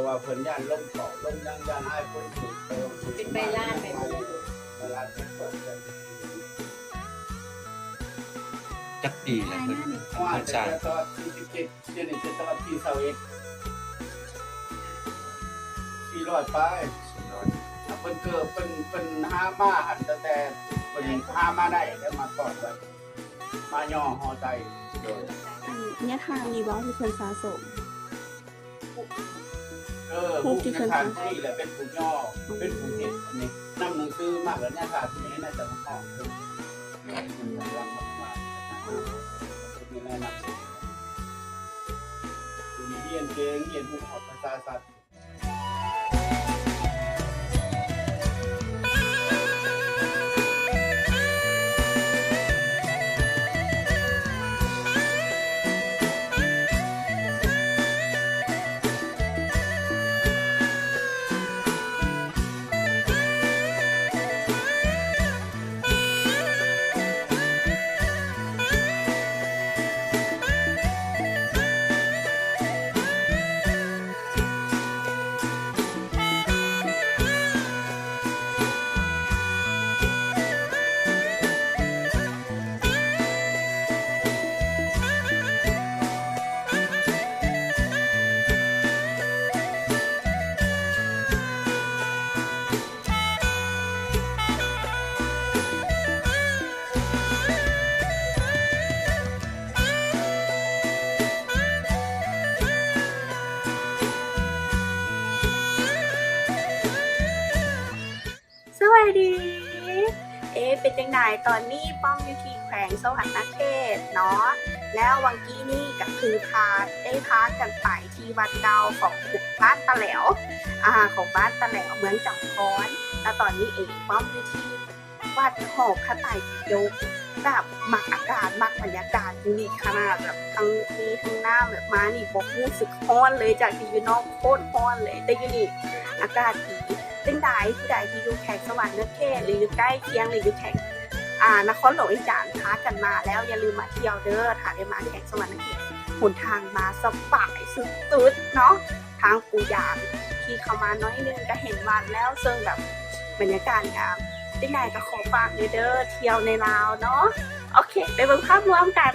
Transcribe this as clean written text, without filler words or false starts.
ว่าเพิ่นย่านล่มเกาะล่มย่านให้คนถูกเติม เป็นใบลานไปหมดเลย ใบลานเป็นต้นเลย จักปีแล้วเพิ่น ว่า เพิ่น จะ สร้าง ตลอด47เดือนนี้จะตลอดที่21 400ไปเพิ่นเกิดเพิ่นหามาหันแต่เพิ่นหามาได้แล้วมาตอดไว้มาย่อหอใจโดย เนี่ยทางนี้บ่ที่เพิ่นสะสม ผู้ที่ทานที่แหละเป็นผู้ย่อเป็นผู้เห็ดอันนี้นำหนังสือมากแล้วเนี่ยค่ะที่นี้น่าจะมาห้องคือมันกำลังมามีแนะนำมีเรียนเก่งเรียนผู้ออกภาษาศาสตร์สวัสดี เป็นจังไดตอนนี้ป้อมอยู่ที่แขวงสวรรณเขตเนาะแล้ววังกี้นี่ก็คือได้พากันไปที่วัดเก่าของบ้านตะแหลวของบ้านตะแหลวเมืองจำพรแล้วตอนนี้เองป้อมอยู่ที่วัดหอพระไตรปิฎกแบบมักอากาศมักบรรยากาศอยู่นี่ขนาดแบบทั้งนี้ทั้งหน้าแบบมานี่บอกรู้สึกร้อนเลยจากที่อยู่นอกโคตรร้อนเลยแต่อยู่นี่อากาศดีเป็นใดผู้ใดที่อยู่แขวงสวรรณเขตหรืออยู่ใกล้เคียงหรืออยู่แขวงนครหลวงอีสานพากันมาแล้วอย่าลืมมาเที่ยวเด้อถ้าได้มาแขวงสวรรณเขตหนทางมาสบายสุดๆเนาะทางปูยางที่เข้ามาน้อยนึงก็เห็นวัดแล้วซึ่งแบบบรรยากาศงามเป็นใดก็ขอฝากเด้อเที่ยวในลาวเนาะโอเคไปเบิ่งภาพรวมกัน